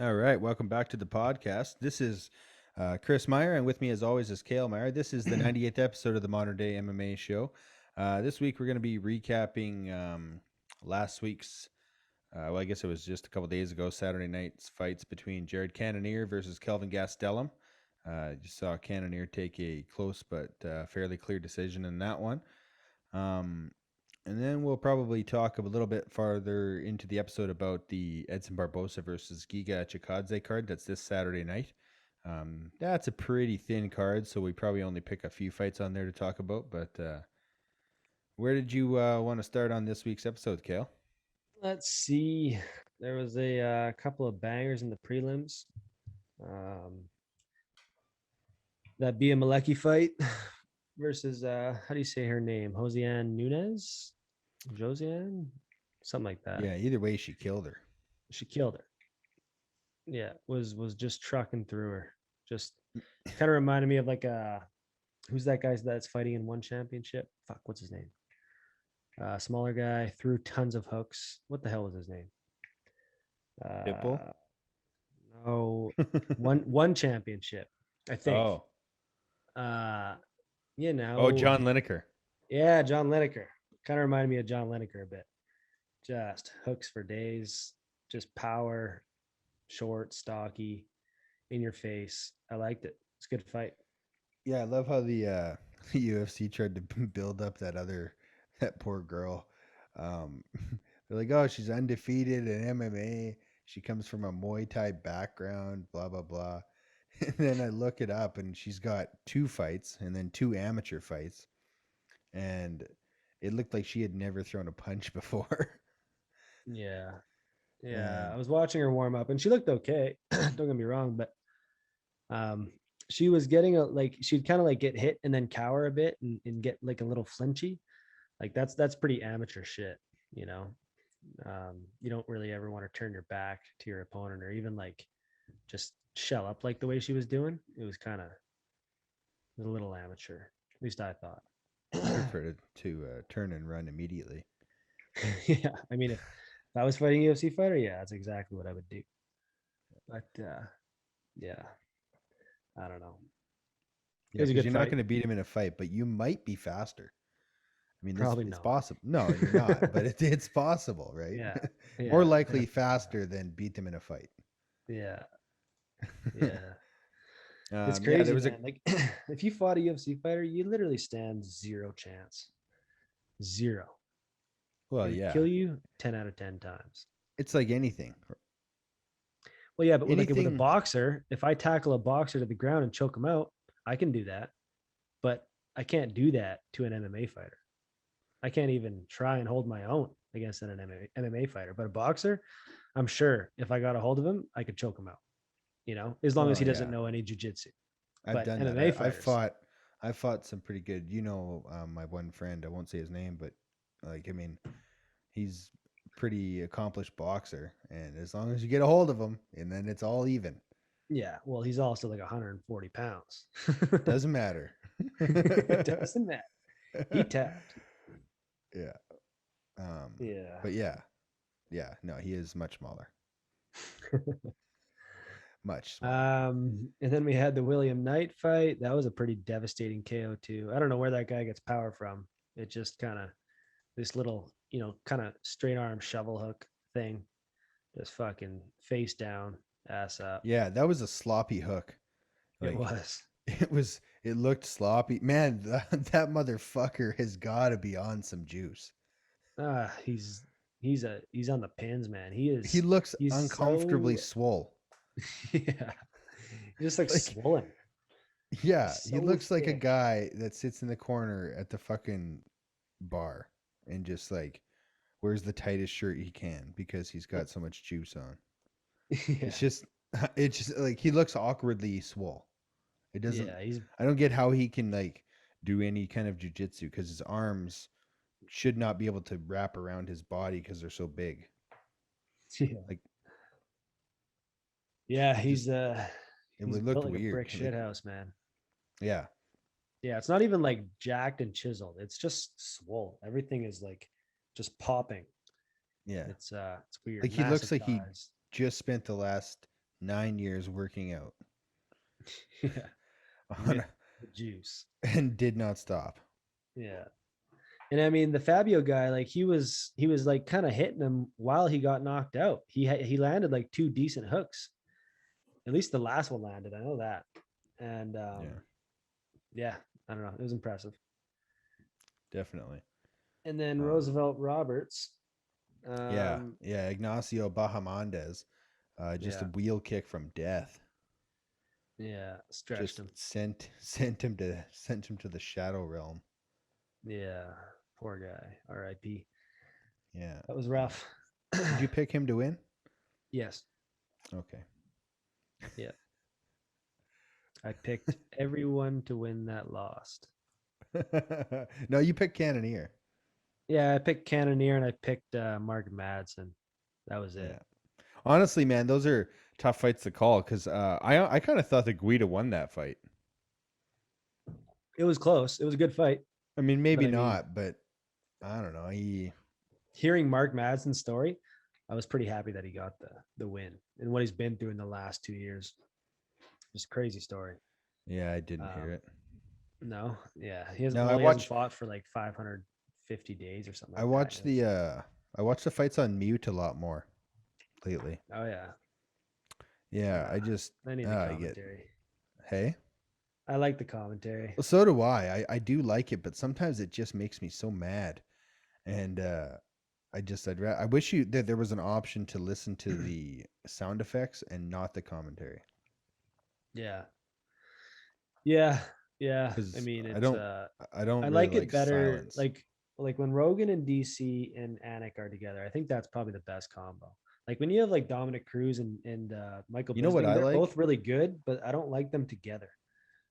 All right, welcome back to the podcast. This is Chris Meyer, and with me, as always, is Kale Meyer. This is the 98th episode of the Modern Day MMA Show. This week, we're going to be recapping last week's, I guess it was just a couple days ago, Saturday night's fights between Jared Cannonier versus Kelvin Gastelum. You saw Cannonier take a close but fairly clear decision in that one. Um, and then we'll probably talk a little bit farther into the episode about the Edson Barboza versus Giga Chikadze card. That's this Saturday night. That's a pretty thin card, so we probably only pick a few fights on there to talk about. But where did you want to start on this week's episode, Kale? Let's see. There was a couple of bangers in the prelims. Um, that Bia Malecki fight versus how do you say her name? Josiane Nunez, Josiane, something like that. Yeah, either way, she killed her. She killed her. Yeah, was just trucking through her. Just kind of reminded me of like who's that guy that's fighting in one championship? Fuck, what's his name? Smaller guy, threw tons of hooks. What the hell was his name? Pitbull? Uh, no, one championship, I think. Oh. Uh, Oh, John Lineker. yeah, John Lineker. Kind of reminded me of John Lineker a bit. Just hooks for days, just power, short, stocky, in your face. I liked it. It's a good fight. Yeah, I love how the UFC tried to build up that poor girl. Um, they're like, oh, she's undefeated in MMA. She comes from a Muay Thai background, blah blah blah. And then I look it up, and she's got two fights, and then two amateur fights, and it looked like she had never thrown a punch before. Yeah. Yeah. And I was watching her warm up and she looked okay. Don't get me wrong, but um she was getting she'd kind of like get hit and then cower a bit and get like a little flinchy. Like that's pretty amateur shit, you know. You don't really ever want to turn your back to your opponent or even like just shell up like the way she was doing. It was kind of a little amateur. At least I thought. good for her to turn and run immediately. Yeah, I mean, if I was fighting a UFC fighter, yeah, that's exactly what I would do. But yeah, I don't know. It Yeah, was a because good you're not fight. going to beat him in a fight, but you might be faster. I mean, this Probably it's not. possible. No, you're not, but it's possible, right? Yeah, More yeah, likely definitely. faster than beat them in a fight. Yeah, yeah. It's Yeah, crazy, there was a man. Like, if you fought a UFC fighter, you literally stand zero chance. Zero. well, They would yeah, kill you 10 out of 10 times. it's like anything. Well, yeah, but with a Anything, boxer, if I tackle a boxer to the ground and choke him out, I can do that. But I can't do that to an MMA fighter. I can't even try and hold my own against an MMA fighter. But a boxer, I'm sure if I got a hold of him, I could choke him out, as long as oh he doesn't yeah, know any jujitsu. I've But done that. MMA I've fighters, fought, I've fought some pretty good. My one friend. I won't say his name, but like, I mean, he's a pretty accomplished boxer, and as long as you get a hold of him, and then it's all even. yeah, well, he's also like 140 pounds. Doesn't matter. It doesn't matter. He tapped. Yeah. Um, Yeah. but yeah, no, he is much smaller, much smaller. And then we had the William Knight fight. That was a pretty devastating KO too. I don't know where that guy gets power from. It just kind of this little, kind of straight arm shovel hook thing, just fucking face down, ass up. Yeah, that was a sloppy hook. It Like was. it looked sloppy. Man, that motherfucker has got to be on some juice. He's on the pins, man. He He is looks he's uncomfortably so swole. yeah. He just like Like, swollen. yeah, He's he so looks like a thick. guy that sits in the corner at the fucking bar and just like wears the tightest shirt he can because he's got so much juice on. Yeah. It's just it's just like he looks awkwardly swole. It doesn't. Yeah, he's I don't get how he can like do any kind of jujitsu because his arms should not be able to wrap around his body because they're so big. yeah. Like Yeah, it just it he's would built looked like a weird. brick Like shithouse, man. yeah, Yeah, it's not even like jacked and chiseled. It's just swole. Everything is like just popping. yeah. It's weird. Like he looks Massive like he thighs. just spent the last 9 years working out Yeah. on, The juice. and did not stop. Yeah. And I mean, the Fabio guy, like he was like kind of hitting him while he got knocked out. He landed like two decent hooks. At least the last one landed. I know that. And Yeah, yeah, I don't know. It was impressive. definitely. And then Um, Roosevelt Roberts. yeah, Um, yeah. Ignacio Bahamondes, just a yeah, wheel kick from death. yeah, stretched Just him. sent him to the shadow realm. Yeah, poor guy. R.I.P. Yeah. That was rough. Did you pick him to win? Yes. Okay. Yeah. I picked everyone to win that lost. No, you picked Cannonier. Yeah, I picked Cannonier and I picked Mark Madsen. That was Yeah. it. Honestly, man, those are tough fights to call because I kind of thought that Guida won that fight. It was close. It was a good fight. I mean, But maybe I mean, not, but I don't know. He, hearing Mark Madsen's story, I was pretty happy that he got the win and what he's been through in the last 2 years. Just crazy story. yeah, I didn't hear Um, it. no, yeah, he hasn't. No, Well, he hasn't fought for like 550 days or something I like that. watched I watched the fights on mute a lot more lately. Oh yeah, Yeah, nah, I just I need the I get commentary. hey. I like the commentary. Well, so do I. I do like it, but sometimes it just makes me so mad. And I wish you that there was an option to listen to the sound effects and not the commentary. Yeah, yeah, yeah. I Because mean, I it's don't I don't I really like it like better. silence. Like when Rogan and DC and Anik are together. I think that's probably the best combo. Like when you have like Dominic Cruz and Michael You know what Bisping, I they're like? both really good, but I don't like them together.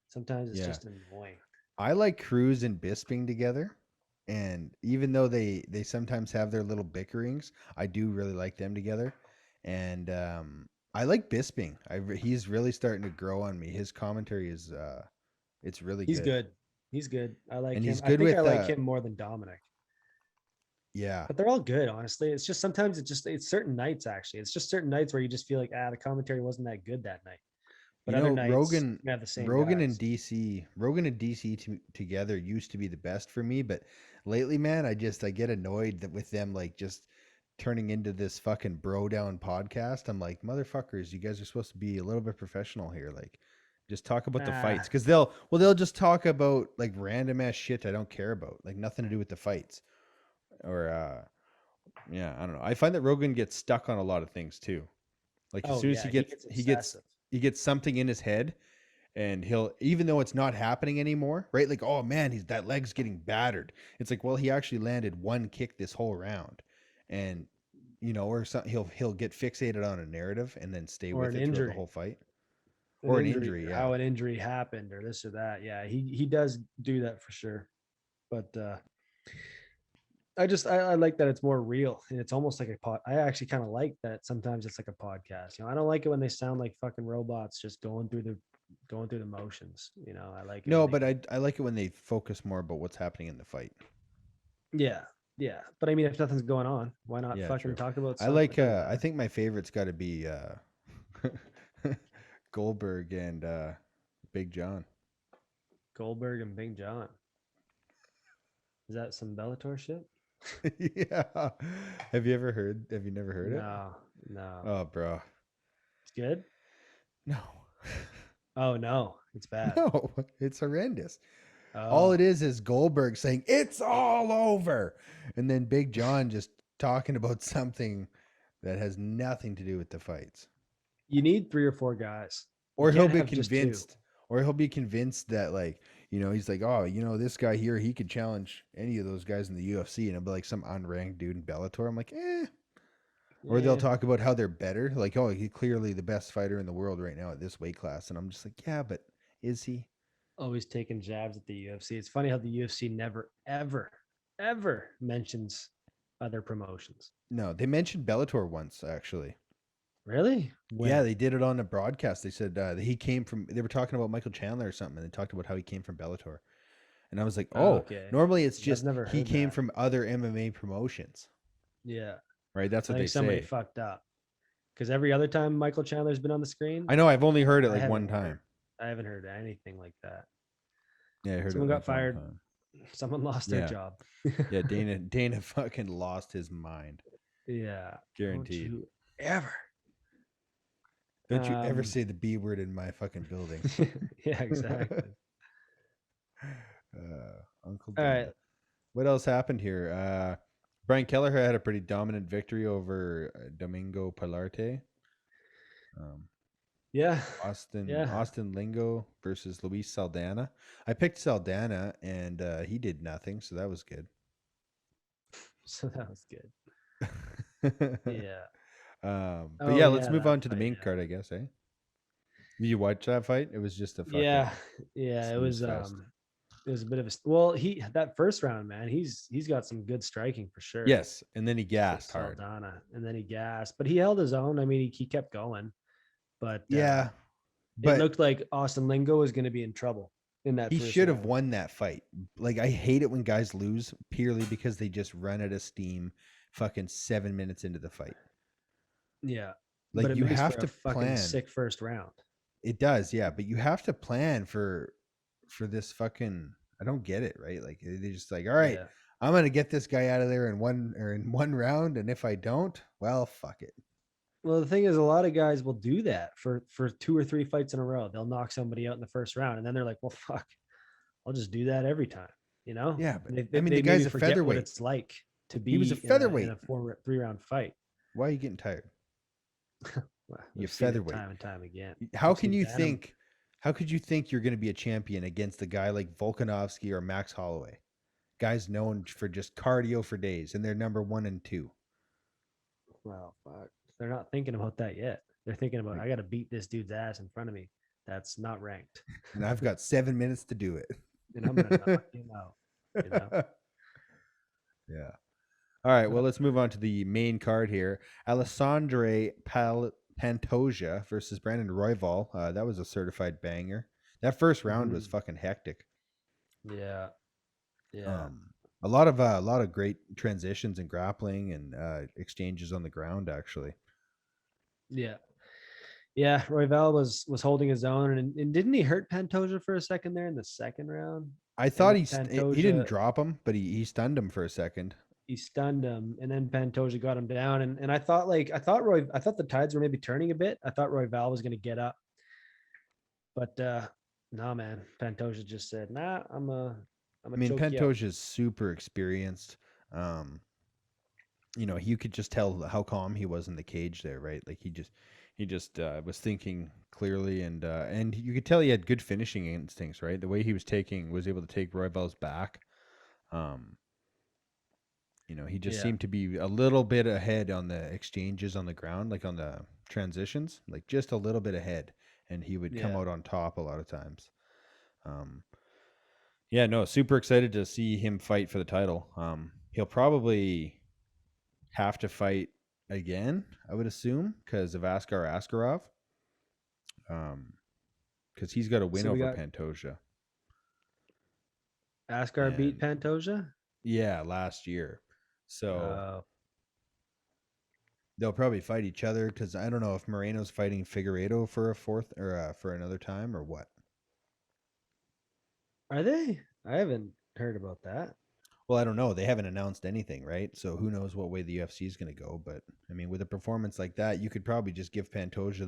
Sometimes it's Yeah. just annoying. I like Cruz and Bisping together. And even though they sometimes have their little bickerings, I do really like them together. And I like Bisping. He's really starting to grow on me. His commentary is it's really He's good. good. He's good. I like And him. he's I good think I with like him more than Dominic. yeah. But they're all good, honestly. It's just sometimes it's certain nights actually. It's just certain nights where you just feel like the commentary wasn't that good that night. But You other know, nights you can have the same guys. Rogan and DC together used to be the best for me, but lately, man, I get annoyed that with them like just turning into this fucking bro down podcast. I'm like, motherfuckers, you guys are supposed to be a little bit professional here. Like, just talk about the fights Ah, because they'll just talk about like random ass shit I don't care about, like nothing to do with the fights. Or yeah, I don't know. I find that Rogan gets stuck on a lot of things too. Like as oh soon as yeah, he gets obsessive. he gets something in his head and he'll even though it's not happening anymore, right? Like, oh man, he's that leg's getting battered. It's like, well, he actually landed one kick this whole round. And or something he'll get fixated on a narrative and then stay Or with an it throughout the injury. whole fight. An Or an injury injury, or yeah. how an injury happened or this or that. Yeah, he does do that for sure. But I like that it's more real and it's almost like a pod. I actually kind of like that sometimes it's like a podcast. I don't like it when they sound like fucking robots just going through the motions. I like it when No, they but can. I like it when they focus more about what's happening in the fight. Yeah, yeah. But I mean, if nothing's going on, why not Yeah, fucking true. talk about I something? like It doesn't I matter. think my favorite's got to be Goldberg and Big John. Goldberg and Big John. Is that some Bellator shit? Yeah. Have you never heard it? No, no. Oh, bro. It's good. No. Oh no, it's bad. No, it's horrendous. All it Oh, is Goldberg saying, "It's all over." And then Big John just talking about something that has nothing to do with the fights. you need three or four guys. You Or he'll can't be have just two. convinced, that like, he's like, "Oh, this guy here, he could challenge any of those guys in the UFC." And it'll be like some unranked dude in Bellator. I'm like, eh. Or they'll Yeah. talk about how they're better. Like, oh, he's clearly the best fighter in the world right now at this weight class. And I'm just like, yeah, but is he? Always taking jabs at the UFC. It's funny how the UFC never, ever, ever mentions other promotions. No, they mentioned Bellator once, actually. Really? Yeah, When? they did it on a broadcast. They said that he came from, they were talking about Michael Chandler or something, and they talked about how he came from Bellator. And I was like, Oh, oh, okay. normally it's I've just never he heard came that. from other MMA promotions, Yeah. right? That's I what think they somebody say. fucked up. Because every other time Michael Chandler's been on the screen, I know I've only heard it I like haven't one time. I haven't heard anything like that. Yeah, I heard Someone it got like one fired. time. Someone lost their Yeah. job. Yeah, Dana fucking lost his mind. Yeah. Guaranteed. Don't you ever. Don't you ever say the B word in my fucking building. Yeah, exactly. Uncle All Dana. right. What else happened here? Brian Kelleher had a pretty dominant victory over Domingo Pilarte. Yeah. Austin Lingo versus Luis Saldana. I picked Saldana and he did nothing, so that was good. So that was good. Yeah. But yeah, let's move on to the main card, I guess, eh? Did you watch that fight? It was just a fucking yeah. It snooze was fest. it was a bit of a well, that first round, man, he's got some good striking for sure. Yes, and then he gassed hard. Saldana, and then he gassed, but he held his own. I mean, he kept going, but Yeah, it but looked like Austin Lingo was going to be in trouble in that. he first should have round. won that fight. Like, I hate it when guys lose purely because they just run out of steam fucking 7 minutes into the fight. Yeah. Like, but it you makes have for to a fucking plan. sick first round. It does, yeah, but you have to plan for this fucking. I don't get it, right? Like, they're just like, all right, Yeah. I'm gonna get this guy out of there in one round, and if I don't, well, fuck it. Well, the thing is, a lot of guys will do that for 2 or 3 fights in a row. They'll knock somebody out in the first round, and then they're like, "Well, fuck, I'll just do that every time." You know? Yeah, but they, I mean, they the guy's maybe a forget what featherweight. it's like to be He was a in featherweight. a 3-round fight. Why are you getting tired? Well, You we've seen it featherweight. time and time again. How We've can seen you Bantam- think? How could you think you're going to be a champion against a guy like Volkanovski or Max Holloway? Guys known for just cardio for days, and they're number 1 and 2. Well, fuck. They're not thinking about that yet. They're thinking about, I got to beat this dude's ass in front of me. That's not ranked. And I've got 7 minutes to do it. And I'm going to knock him out. You know? Yeah. All right. Well, let's move on to the main card here. Alessandre Pantoja versus Brandon Royvall. That was a certified banger. That first round was fucking hectic. Yeah. Yeah. A lot of great transitions and grappling and exchanges on the ground, actually. Yeah. Yeah. Royvall was holding his own, and didn't he hurt Pantoja for a second there in the second round? I thought he Pantoja, didn't drop him, but he stunned him for a second. He stunned him, and then Pantoja got him down. And I thought the tides were maybe turning a bit. I thought Royval was going to get up, but nah, man. Pantoja just said, "Nah, I'm a." I mean, Pantoja's super experienced. You could just tell how calm he was in the cage there, right? Like he just was thinking clearly, and you could tell he had good finishing instincts, right? The way he was able to take Royval's back. He just seemed to be a little bit ahead on the exchanges on the ground, like on the transitions, like just a little bit ahead, and he would come out on top a lot of times. Super excited to see him fight for the title. He'll probably have to fight again, I would assume, because of Askar Askarov. Because he's got a win over Pantoja. Askar beat Pantoja? Yeah, last year. So they'll probably fight each other, because I don't know if Moreno's fighting Figueiredo for a fourth or for another time or what. Are they? I haven't heard about that. Well, I don't know. They haven't announced anything, right? So who knows what way the UFC is going to go. But, I mean, with a performance like that, you could probably just give Pantoja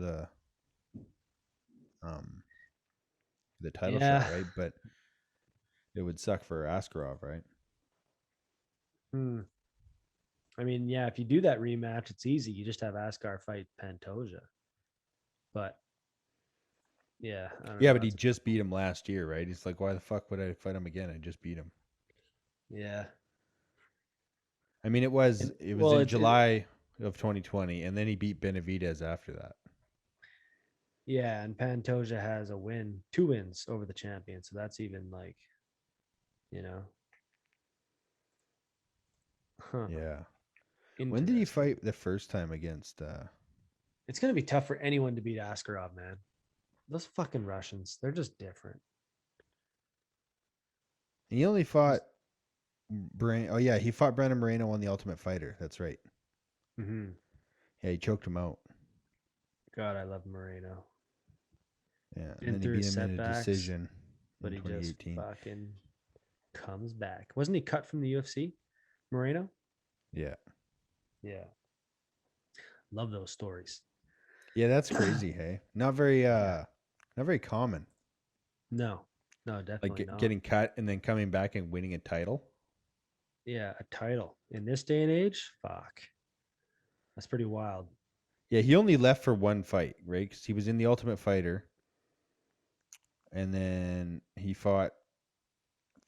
the title shot, right? But it would suck for Askarov, right? I mean, yeah, if you do that rematch, it's easy. You just have Askar fight Pantoja. But yeah. But he just beat him last year, right? He's like, why the fuck would I fight him again? I just beat him. Yeah. I mean, it was in July of 2020, and then he beat Benavidez after that. Yeah, and Pantoja has 2 wins over the champion, so that's even like, Yeah. When did he fight the first time against? It's gonna be tough for anyone to beat Askarov, man. Those fucking Russians, they're just different. He only fought he fought Brandon Moreno on The Ultimate Fighter. That's right. Mm-hmm. Yeah, he choked him out. God, I love Moreno. Yeah, and Been then he through beat his him in a setbacks, decision but in he just 2018. fucking comes back. Wasn't he cut from the UFC? Moreno? Yeah. Yeah. Love those stories. Yeah, that's crazy, hey. Not very common. No, Like definitely not. getting cut and then coming back and winning a title. Yeah, a title in this day and age, fuck, that's pretty wild. Yeah, he only left for one fight, right? Because he was in the Ultimate Fighter, and then he fought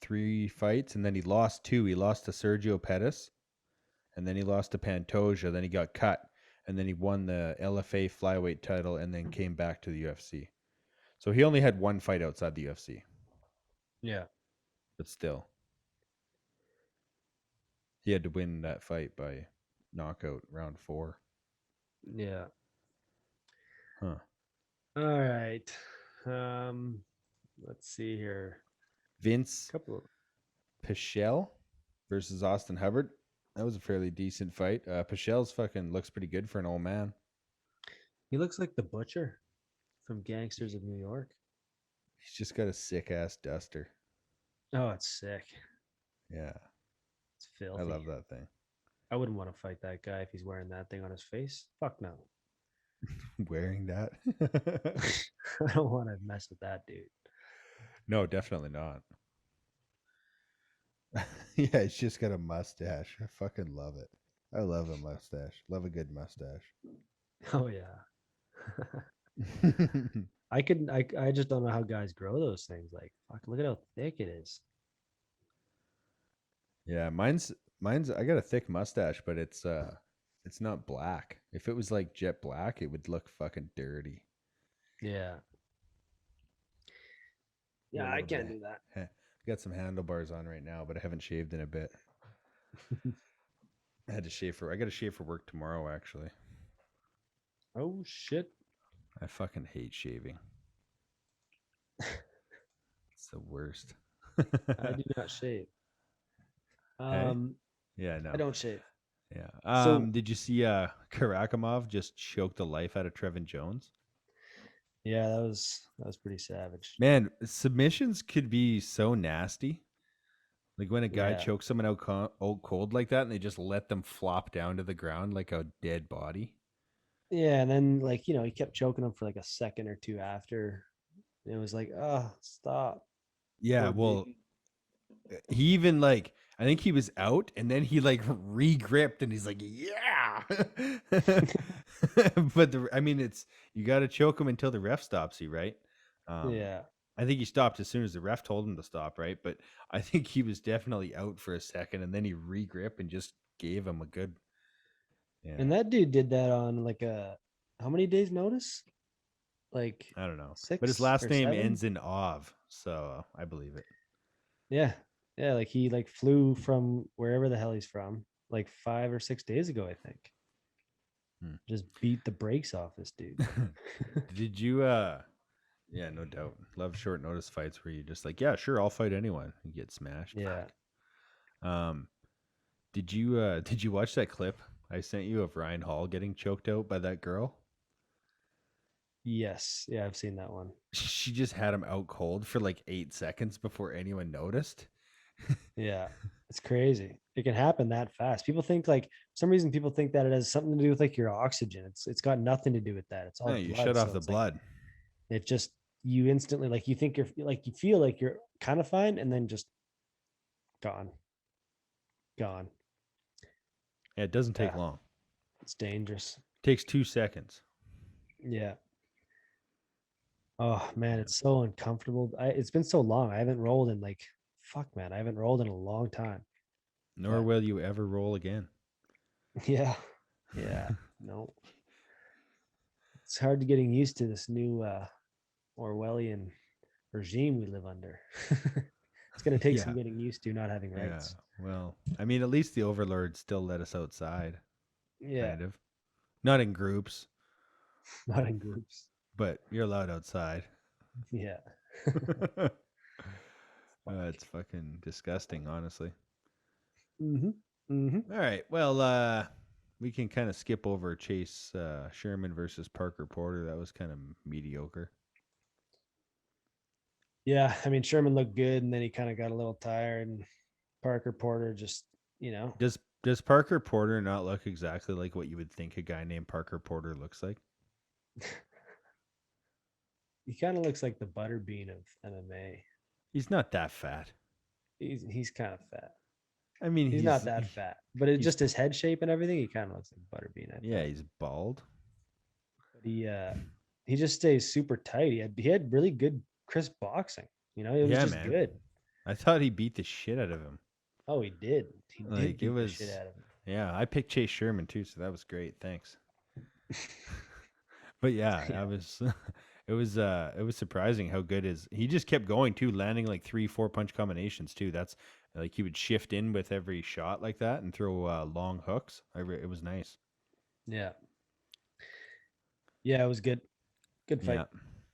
3 fights, and then he lost 2. He lost to Sergio Pettis, and then he lost to Pantoja. Then he got cut, and then he won the LFA flyweight title, and then came back to the UFC. So he only had one fight outside the UFC, Yeah, but still, he had to win that fight by knockout round 4. yeah. Huh. All right. Um, let's see here. Vince Couple of Pishell versus Austin Hubbard. That was a fairly decent fight. Pishell's fucking looks pretty good for an old man. He looks like the butcher from Gangsters of New York. He's just got a sick ass duster. Oh, it's sick. Yeah, It's filthy. I love that thing. I wouldn't want to fight that guy if he's wearing that thing on his face. Fuck no. Wearing that? I don't want to mess with that dude. No, definitely not. Yeah, he's just got a mustache. I fucking love it. I love a mustache. Love a good mustache. Oh yeah. I just don't know how guys grow those things. Like, fuck, look at how thick it is. Yeah, mine's I got a thick mustache, but it's not black. If it was like jet black, it would look fucking dirty. Yeah. Got a Yeah, I little bit can't of do that. got some handlebars on right now, but I haven't shaved in a bit. I had to shave for I got to shave for work tomorrow actually. Oh shit. I fucking hate shaving. It's the worst. I do not shave. Hey? Yeah, I no. don't shave. Yeah. So Did you see Karakamov just choked the life out of Trevin Jones? yeah, that was pretty savage. Man, submissions could be so nasty. Like when a guy Yeah. chokes someone out cold like that and they just let them flop down to the ground like a dead body. Yeah, and then like, he kept choking him for like a second or two after. And it was like, oh, stop. Yeah, Poor dude. well, he even like I think he was out and then he like re-gripped and he's like, yeah. But I mean, it's you got to choke him until the ref stops you, right? Yeah. I think he stopped as soon as the ref told him to stop, right? But I think he was definitely out for a second and then he re-gripped and just gave him a good, yeah. And that dude did that on like a how many days notice? Like I don't know, but his 6 last or name 7? ends in Ov, so I believe it. Yeah. Yeah, like he like flew from wherever the hell he's from, like 5 or 6 days ago, I think. Hmm. Just beat the brakes off this dude. Did you? Yeah, no doubt. Love short notice fights where you just like, yeah, sure, I'll fight anyone. You get smashed. Yeah. Fuck. Did you watch that clip I sent you of Ryan Hall getting choked out by that girl? Yes. Yeah, I've seen that one. She just had him out cold for like 8 seconds before anyone noticed. Yeah. It's crazy. It can happen that fast. People think like for some reason people think that it has something to do with like your oxygen. It's got nothing to do with that. It's all No, you blood. shut off So the it's like blood. it just you instantly like you think you're like you feel like you're kind of fine and then just gone. Gone. Yeah, it doesn't take Yeah. long. It's dangerous. Takes 2 seconds. Yeah. Oh man, it's so uncomfortable. It's been so long. I haven't rolled in like fuck man. I haven't rolled in a long time. Nor But will you ever roll again. yeah. Yeah. No. It's hard to getting used to this new Orwellian regime we live under. It's gonna take some Yeah. getting used to not having Yeah. rights. Well, I mean, at least the overlords still let us outside, Yeah. kind of. Not in groups, Not in groups. but you're allowed outside. Yeah. It's fucking disgusting, honestly. Mm-hmm. Mm-hmm. All right. Well, we can kind of skip over Chase Sherman versus Parker Porter. That was kind of mediocre. Yeah, I mean Sherman looked good, and then he kind of got a little tired, and Parker Porter just, Does Parker Porter not look exactly like what you would think a guy named Parker Porter looks like? he kind of looks like the butterbean of MMA. He's not that fat. He's kind of fat. I mean, He's not that fat, but it's he's just his head shape and everything. He kind of looks like butterbean. I yeah, think. he's bald. But he just stays super tight. He had really good crisp boxing. It was Yeah, just man. good. I thought he beat the shit out of him. Oh, he did. He did Like it beat the shit was. out of him. Yeah, I picked Chase Sherman too, so that was great. Thanks. But yeah, I Yeah. was. It was surprising how good he just kept going too, landing like 3-4 punch combinations too. That's like he would shift in with every shot like that and throw long hooks. It was nice. Yeah. Yeah, it was good. Good fight.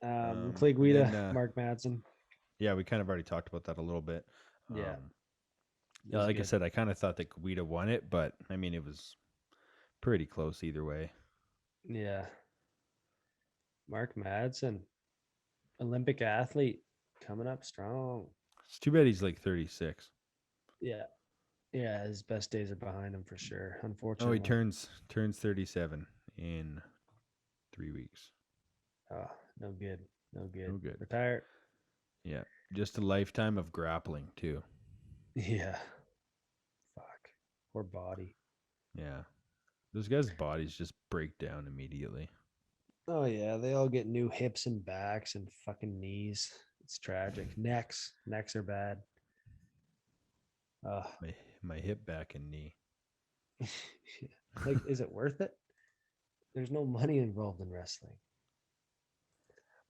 Yeah. Clay And Guida, then Mark Madsen. yeah, we kind of already talked about that a little bit. Yeah. It Yeah, was like I good. said, I kind of thought that Guida won it, but I mean it was pretty close either way. Yeah. Mark Madsen, Olympic athlete, coming up strong. It's too bad he's like 36. Yeah. Yeah, his best days are behind him for sure, Oh, he unfortunately. turns 37 in 3 weeks. Oh, no good. No good. No good. Retired. Yeah, just a lifetime of grappling too. Yeah. Fuck. Poor body. Yeah, those guys' bodies just break down immediately. Oh yeah, they all get new hips and backs and fucking knees. It's tragic. Necks are bad. Uh, My hip, back, and knee. like, is it worth it? There's no money involved in wrestling.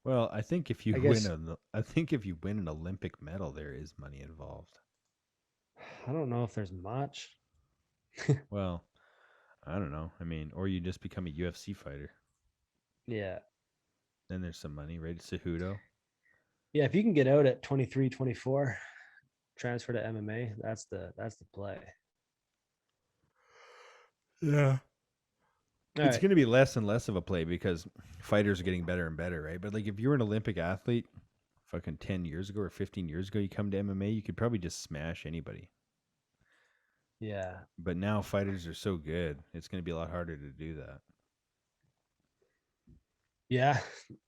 Well, I think if you I guess win an Olympic medal, there is money involved. I don't know if there's much. Well, I don't know. I mean, or you just become a UFC fighter. Yeah. Then there's some money, right? Cejudo. Yeah, if you can get out at 23, 24, transfer to MMA, that's the play. Yeah. All It's right. going to be less and less of a play because fighters are getting better and better, right? But like if you were an Olympic athlete fucking 10 years ago or 15 years ago, you come to MMA, you could probably just smash anybody. Yeah. But now fighters are so good, it's going to be a lot harder to do that. Yeah.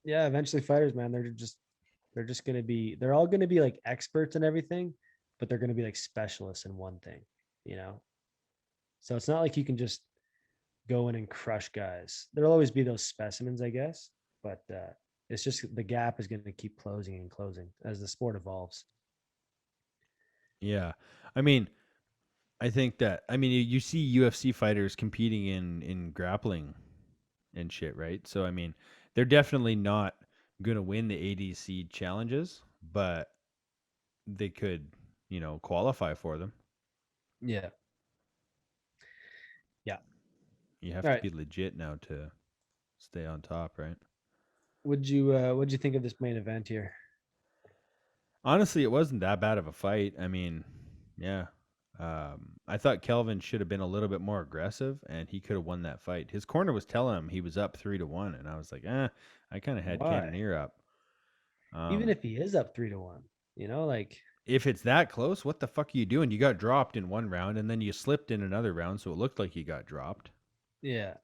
Yeah, eventually fighters, man, they're all gonna be like experts in everything, but they're gonna be like specialists in one thing, you know. So it's not like you can just go in and crush guys. There'll always be those specimens, I guess, but it's just the gap is going to keep closing and closing as the sport evolves. Yeah. I mean, you see UFC fighters competing in grappling and shit, right? So I mean, they're definitely not going to win the ADC challenges, but they could, qualify for them. Yeah. Yeah. You have All to right. be legit now to stay on top, right? What'd you think of this main event here? Honestly, it wasn't that bad of a fight. I mean, yeah. I thought Kelvin should have been a little bit more aggressive, and he could have won that fight. His corner was telling him he was up 3-1, and I was like, I kind of had Why? Cannonier up. Even if he is up 3-1, like If it's that close, what the fuck are you doing? You got dropped in one round, and then you slipped in another round, so it looked like you got dropped. yeah.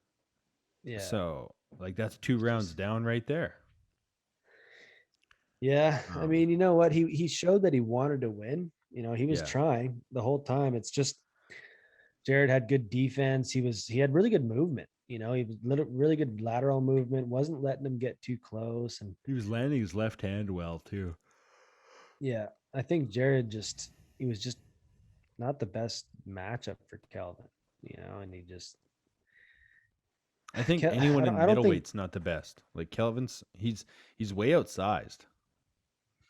Yeah. So, like, that's 2 It's rounds just down right there. yeah. I Um, mean, you know what? He showed that he wanted to win. He was yeah, trying the whole time. It's just Jared had good defense. He had really good movement. He was really good lateral movement. Wasn't letting him get too close. And he was landing his left hand well too. yeah, I think Jared he was just not the best matchup for Kelvin. And he just I think I anyone don't, in I don't think middleweight's not the best. Like Kelvin's, he's way outsized.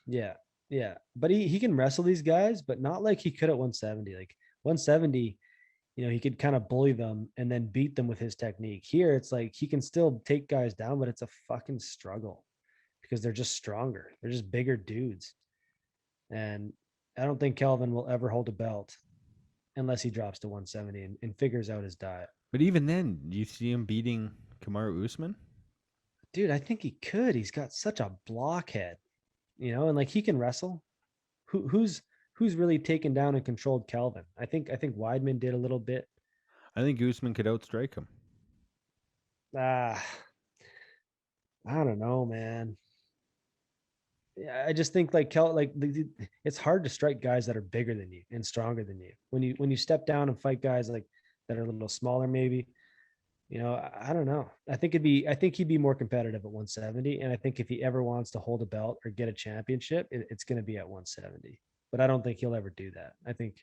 yeah yeah, but he can wrestle these guys, but not like he could at 170. Like 170. He could kind of bully them and then beat them with his technique. Here, it's like he can still take guys down, but it's a fucking struggle because they're just stronger. They're just bigger dudes. And I don't think Kelvin will ever hold a belt unless he drops to 170 and figures out his diet. But even then, do you see him beating Kamaru Usman? Dude, I think he could. He's got such a blockhead, and like he can wrestle. Who's really taken down and controlled Kelvin? I think Weidman did a little bit. I think Usman could outstrike him. Ah, I don't know, man. I just think like it's hard to strike guys that are bigger than you and stronger than you. When you step down and fight guys like that are a little smaller, maybe. I don't know. I think he'd be more competitive at 170, and I think if he ever wants to hold a belt or get a championship, it's going to be at 170. But I don't think he'll ever do that. I think.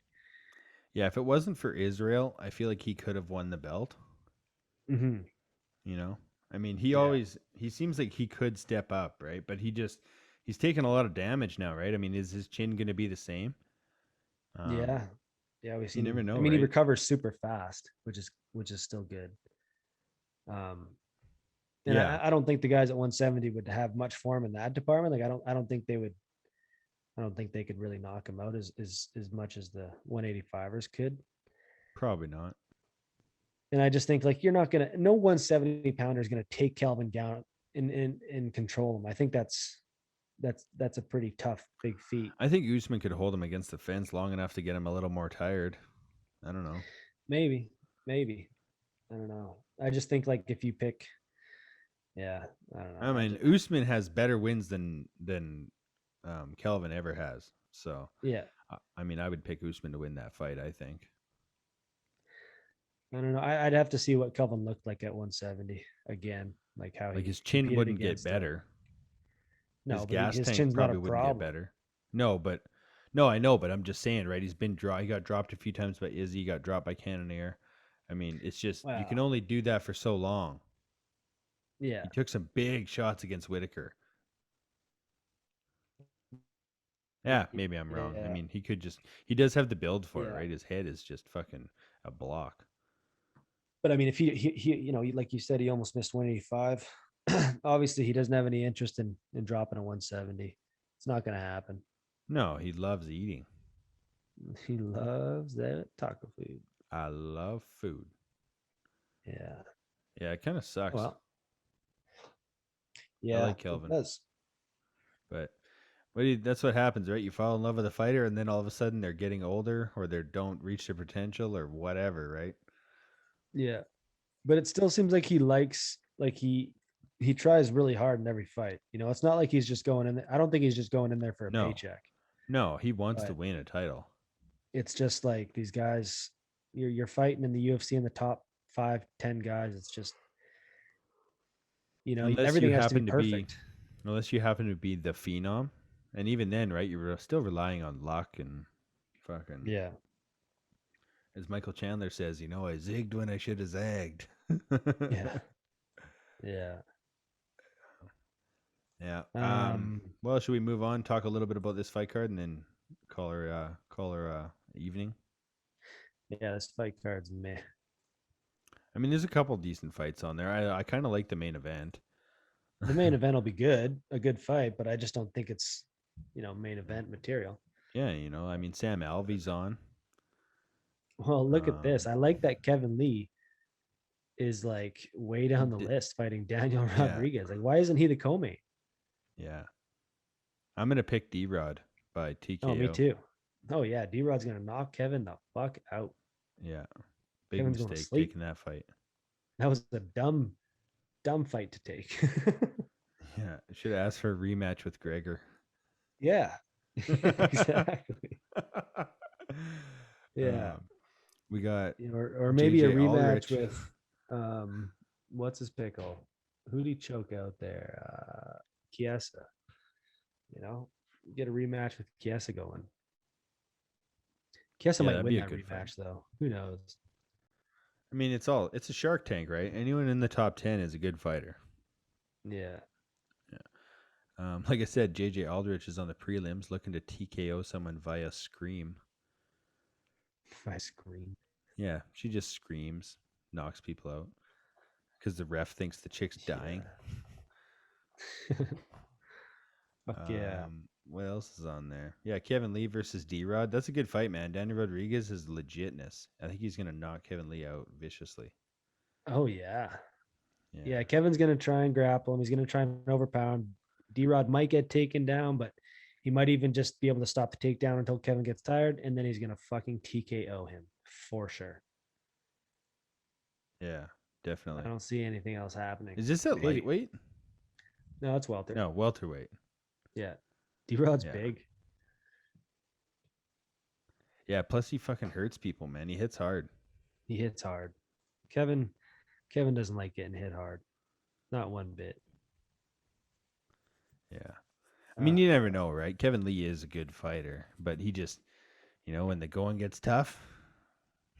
Yeah, if it wasn't for Israel, I feel like he could have won the belt. Mm-hmm. You know, I mean, Yeah. he seems like he could step up, right? But he's taking a lot of damage now, right? I mean, is his chin going to be the same? Yeah. Yeah. We've You never seen. I know, mean, he right? recovers super fast, which is still good. Um, and Yeah, I don't think the guys at 170 would have much form in that department. Like I don't think they would. I don't think they could really knock him out as much as the 185ers could. probably not. And I just think like you're not gonna no 170 pounder is gonna take Kelvin down and control him. I think that's a pretty tough big feat. I think Usman could hold him against the fence long enough to get him a little more tired. I don't know. Maybe, maybe. I don't know. I just think like if you pick, yeah, I don't know. I mean, Usman has better wins than Kelvin ever has. So, Yeah, I mean, I would pick Usman to win that fight. I think. I don't know. I'd have to see what Kelvin looked like at 170 again, like how Like he his chin competed wouldn't get against him. better. His No, but gas his tank chin's not a probably wouldn't get problem. better. No, but no, I know, but I'm just saying, right? He got dropped a few times by Izzy. He got dropped by Cannonier. I mean, it's just you can Well, only do that for so long. yeah, He took some big shots against Whitaker. Yeah, maybe I'm wrong. I yeah, mean, he does have the build for it, yeah. right? His head is just fucking a block. But I mean, if he like you said, he almost missed 185. Obviously, he doesn't have any interest in dropping a 170. It's not going to happen. No, he loves eating. He loves that taco food. I love food. Yeah. Yeah, it kind of sucks. Well, I yeah, like it Kelvin, does. but that's what happens, right? You fall in love with a fighter, and then all of a sudden they're getting older, or they don't reach their potential, or whatever, right? Yeah. But it still seems like he likes like he tries really hard in every fight. It's not like he's just going in there. I don't think he's just going in there for a No, paycheck. no, he wants to But win a title. it's just like these guys you're fighting in the UFC in the top 5, 10 guys. It's just, Unless you everything has to be happen to be, perfect. unless you happen to be the phenom, and even then, right? You're still relying on luck and fucking. Yeah. As Michael Chandler says, I zigged when I should have zagged. Yeah. Yeah. Yeah. Um, Well, should we move on? Talk a little bit about this fight card, and then call her evening. yeah, this fight card's meh. I mean, there's a couple decent fights on there. I kind of like the main event. The main event will be good, a good fight, but I just don't think it's, main event material. Yeah, I mean, Sam Alvey's on. Well, look at this. Um, I like that Kevin Lee is like way down the d- list fighting Daniel yeah, Rodriguez. Like, why isn't he the co-main? yeah. I'm gonna pick D-Rod by Oh, me TKO. too. Oh yeah, D-Rod's gonna knock Kevin the fuck out. Yeah, big Kevin's going to mistake sleep. taking that fight. That was a dumb, dumb fight to take. Yeah, I should have asked for a rematch with Gregor. Yeah, exactly. Yeah, We got or maybe a JJ rematch Aldrich. with, what's his pickle? Who'd he choke out there? Chiesa. Get a rematch with Chiesa going. Chiesa Yeah, might that'd win be a that good fight. rematch though. Who knows? I mean, it's a Shark Tank, right? Anyone in the top 10 is a good fighter. Yeah. Like I said, JJ Aldrich is on the prelims looking to TKO someone via scream. If I scream. Yeah, she just screams, knocks people out because the ref thinks the chick's dying. Yeah. Fuck yeah. What else is on there? Yeah, Kevin Lee versus D-Rod. That's a good fight, man. Danny Rodriguez is legitness. I think he's going to knock Kevin Lee out viciously. Oh yeah. Yeah. Yeah, Kevin's gonna try and grapple him. He's gonna try and overpower him. D-Rod might get taken down, but he might even just be able to stop the takedown until Kevin gets tired, and then he's gonna fucking TKO him for sure. Yeah, I definitely. don't see anything else happening. Is this at Maybe. lightweight? No, it's Welter. No, welterweight. Yeah. D-Rod's Yeah. big. Yeah, plus he fucking hurts people, man. He hits hard. He hits hard. Kevin doesn't like getting hit hard. Not one bit. Yeah. I mean, you never know, right? Kevin Lee is a good fighter, but he just, when the going gets tough.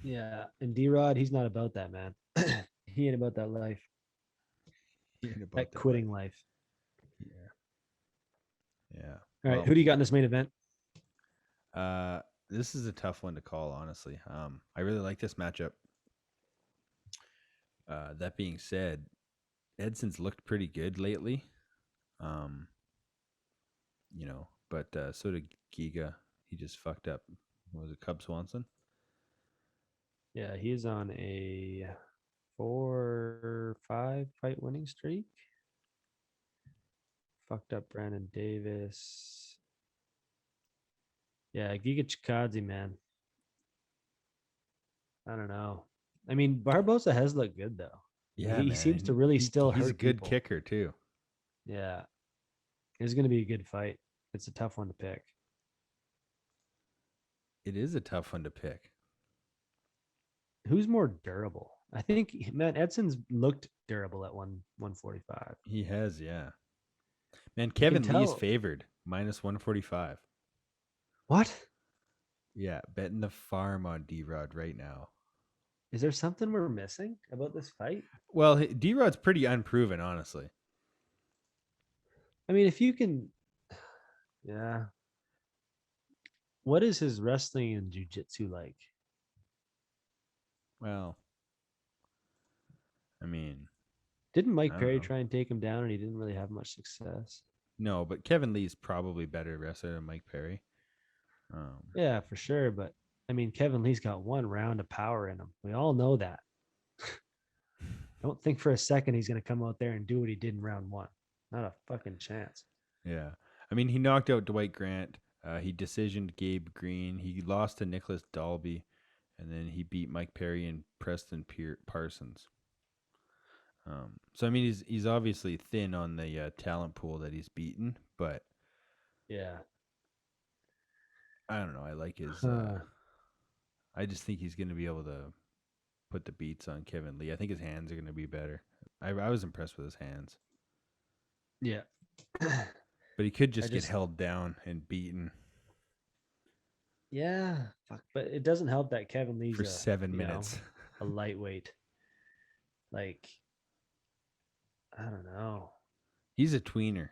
Yeah. And D-Rod, he's not about that, man. He ain't about that life. He ain't about That that quitting life. Yeah. Yeah. All right. Who do you got in this main event? This is a tough one to call, honestly. I really like this matchup. That being said, Edson's looked pretty good lately. But so did Giga. He just fucked up. What was it, Cub Swanson? Yeah, he's on a 4-5 fight winning streak. Fucked up Brandon Davis. Yeah, Giga Chikadze, man. I don't know. I mean, Barboza has looked good though. Yeah, he man. seems to really still He's hurt a good people. kicker too. Yeah, it's going to be a good fight. It's a tough one to pick. It is a tough one to pick. Who's more durable? I think man Edson's looked durable at 145. He has, yeah. Man, Kevin Lee's favored -145. What? Yeah, betting the farm on D-Rod right now. Is there something we're missing about this fight? Well, D-Rod's pretty unproven, honestly. I mean, if you can, yeah. What is his wrestling and jiu-jitsu like? Well, I mean, didn't Mike Perry try and take him down and he didn't really have much success? No, but Kevin Lee's probably better wrestler than Mike Perry. Yeah, for sure. But I mean, Kevin Lee's got one round of power in him. We all know that. Don't think for a second he's going to come out there and do what he did in round one. Not a fucking chance. Yeah. I mean, he knocked out Dwight Grant. He decisioned Gabe Green. He lost to Nicholas Dalby. And then he beat Mike Perry and Preston Parsons. So, I mean, he's obviously thin on the talent pool that he's beaten. But, yeah, I don't know. I like his... I just think he's going to be able to put the beats on Kevin Lee. I think his hands are going to be better. I was impressed with his hands. Yeah. But he could just get held down and beaten. Yeah. Fuck. But it doesn't help that Kevin Lee's for 7 minutes. A lightweight. Like, I don't know. He's a tweener.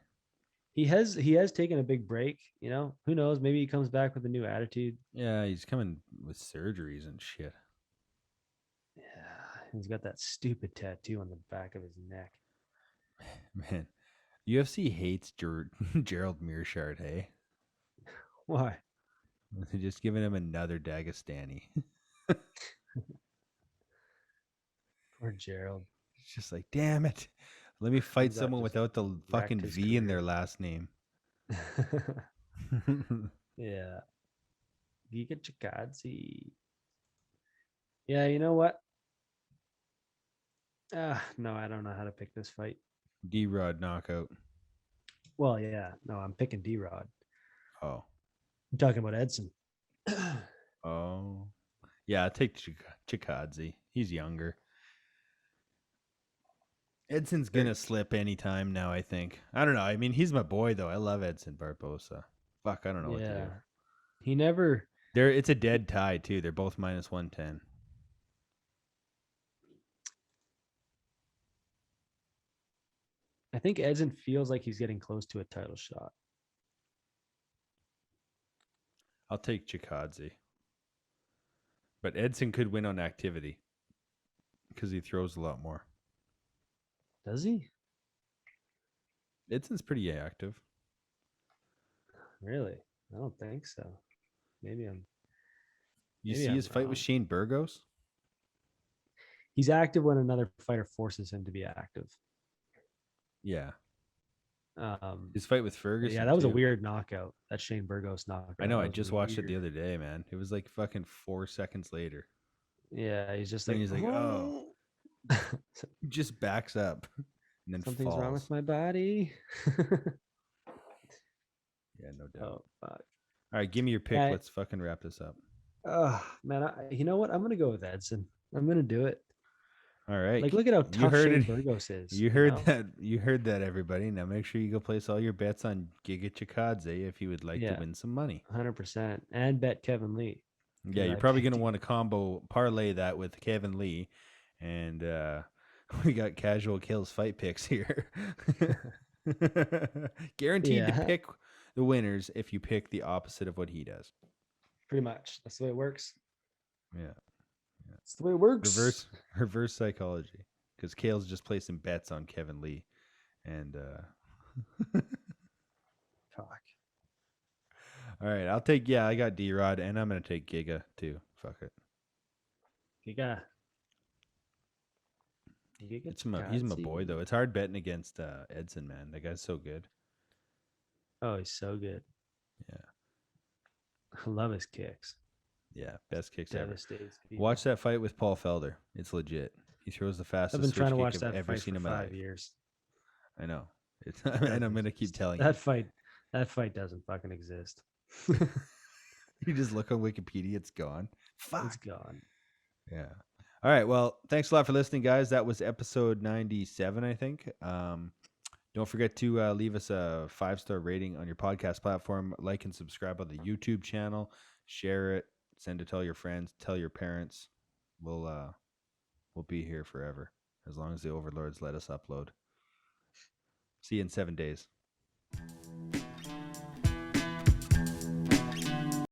He has taken a big break, Who knows? Maybe he comes back with a new attitude. Yeah, he's coming with surgeries and shit. Yeah, he's got that stupid tattoo on the back of his neck. Man, UFC hates Gerald Mearshart, hey? Why? They're just giving him another Dagestani. Poor Gerald. It's just like, damn it. Let me fight someone without the fucking V in their last name. Yeah. Giga Chikadze. Yeah, you know what? No, I don't know how to pick this fight. D-Rod knockout. Well, yeah. No, I'm picking D-Rod. Oh. I'm talking about Edson. Oh. Yeah, I'll take Chikadze. He's younger. Edson's going to slip anytime now, I think. I don't know. I mean, he's my boy, though. I love Edson Barboza. Fuck, I don't know what to do. He never... It's a dead tie, too. They're both -110. I think Edson feels like he's getting close to a title shot. I'll take Chikadze. But Edson could win on activity because he throws a lot more. Does he? Edson's pretty active. Really? I don't think so. Maybe I'm... You see his fight with Shane Burgos? he's active when another fighter forces him to be active. Yeah. Um, His fight with Ferguson. yeah, that was a too. weird knockout. That Shane Burgos knockout. I know. That I was just watched it the weird. other day, man. It was like fucking 4 seconds later. Yeah, he's just And like, he's like, oh, he just backs up and then something's falls. wrong with my body. Yeah, no doubt. Oh fuck. All right, give me your pick. Yeah. Let's fucking wrap this up. Oh man, you know what? I'm gonna go with Edson. I'm gonna do it. All right. Like, look at how You tough heard Shane it. Burgos is. You heard that. You heard that, everybody. Now make sure you go place all your bets on Giga Chikadze if you would like to win some money. 100%. And bet Kevin Lee. Yeah, you're probably going to want to combo parlay that with Kevin Lee. And we got Casual Kills fight picks here. Guaranteed to pick the winners if you pick the opposite of what he does. Pretty much. That's the way it works. Yeah. That's the way it works. Reverse psychology. Because Kael's just placing bets on Kevin Lee. And fuck. All right, I got D-Rod, and I'm going to take Giga, too. Fuck it. Giga. He's my boy, though. It's hard betting against Edson, man. That guy's so good. Oh, he's so good. Yeah. I love his kicks. Yeah, best kicks ever. Watch that fight with Paul Felder. It's legit. He throws the fastest I've been trying to watch I've that ever fight seen for in my 5 life. years. I know. And I'm going to keep telling you. That fight doesn't fucking exist. You just look on Wikipedia, it's gone. Fuck. It's gone. Yeah. All right. Well, thanks a lot for listening, guys. That was episode 97, I think. Don't forget to leave us a 5-star rating on your podcast platform. Like and subscribe on the YouTube channel. Share it. Send it to all your friends. Tell your parents. We'll be here forever as long as the overlords let us upload. See you in 7 days.